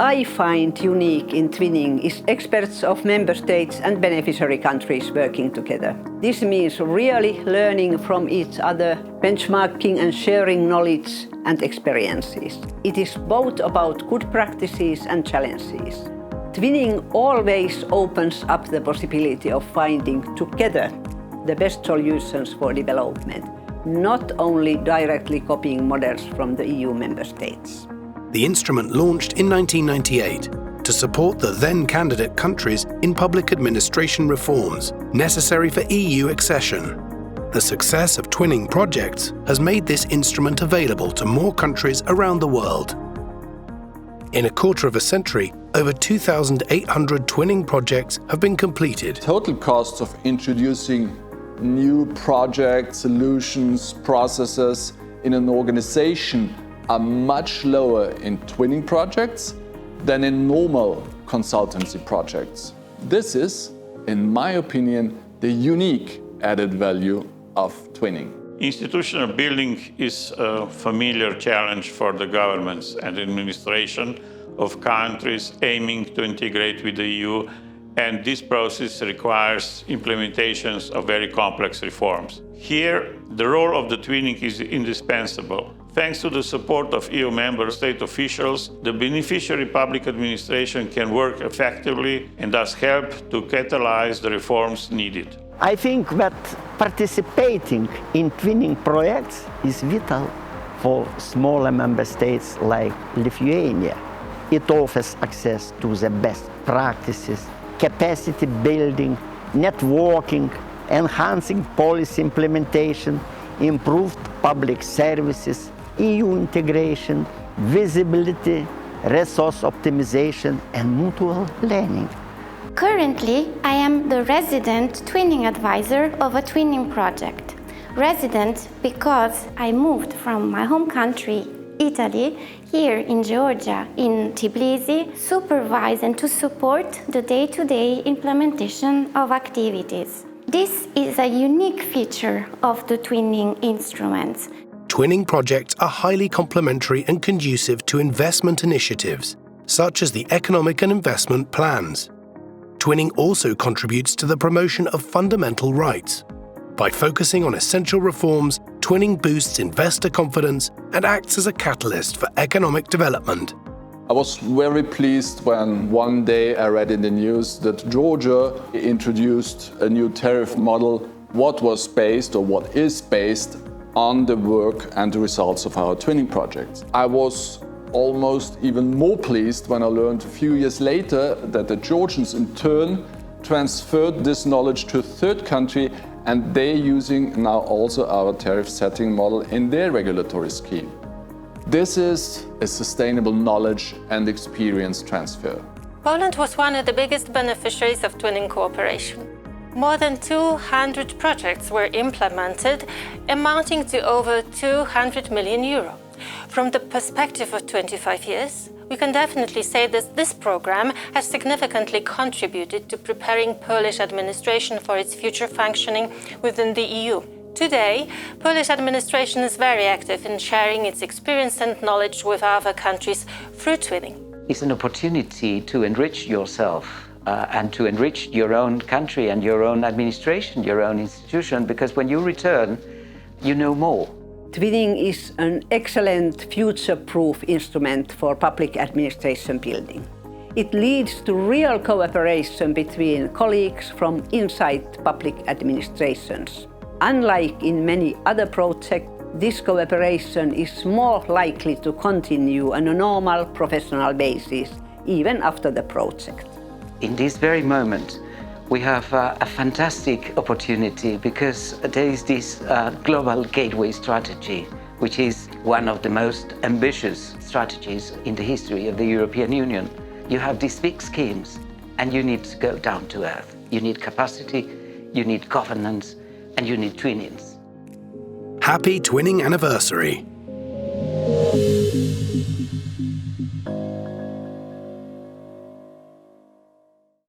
I find unique in twinning is experts of member states and beneficiary countries working together. This means really learning from each other, benchmarking and sharing knowledge and experiences. It is both about good practices and challenges. Twinning always opens up the possibility of finding together the best solutions for development, not only directly copying models from the EU member states. The instrument launched in 1998 to support the then candidate countries in public administration reforms necessary for EU accession. The success of twinning projects has made this instrument available to more countries around the world. In a quarter of a century, over 2,800 twinning projects have been completed. Total costs of introducing new projects, solutions, processes in an organization are much lower in twinning projects than in normal consultancy projects. This is, in my opinion, the unique added value of twinning. Institutional building is a familiar challenge for the governments and administration of countries aiming to integrate with the EU, and this process requires implementations of very complex reforms. Here, the role of the twinning is indispensable. Thanks to the support of EU member state officials, the beneficiary public administration can work effectively and thus help to catalyze the reforms needed. I think that participating in twinning projects is vital for smaller member states like Lithuania. It offers access to the best practices, capacity building, networking, enhancing policy implementation, improved public services, EU integration, visibility, resource optimization, and mutual learning. Currently, I am the resident twinning advisor of a twinning project. Resident because I moved from my home country, Italy, here in Georgia, in Tbilisi, supervise and to support the day-to-day implementation of activities. This is a unique feature of the twinning instruments. Twinning projects are highly complementary and conducive to investment initiatives, such as the economic and investment plans. Twinning also contributes to the promotion of fundamental rights. By focusing on essential reforms, twinning boosts investor confidence and acts as a catalyst for economic development. I was very pleased when one day I read in the news that Georgia introduced a new tariff model, what is based on the work and the results of our twinning projects. I was almost even more pleased when I learned a few years later that the Georgians in turn transferred this knowledge to a third country, and they're using now also our tariff setting model in their regulatory scheme. This is a sustainable knowledge and experience transfer. Poland was one of the biggest beneficiaries of twinning cooperation. More than 200 projects were implemented, amounting to over 200 million euro. From the perspective of 25 years, we can definitely say that this program has significantly contributed to preparing Polish administration for its future functioning within the EU. Today, Polish administration is very active in sharing its experience and knowledge with other countries through twinning. It's an opportunity to enrich yourself and to enrich your own country and your own administration, your own institution, because when you return, you know more. Twinning is an excellent future-proof instrument for public administration building. It leads to real cooperation between colleagues from inside public administrations. Unlike in many other projects, this cooperation is more likely to continue on a normal professional basis, even after the project. In this very moment, we have a fantastic opportunity because there is this global gateway strategy, which is one of the most ambitious strategies in the history of the European Union. You have these big schemes and you need to go down to earth. You need capacity, you need governance, and you need twinnings. Happy twinning anniversary!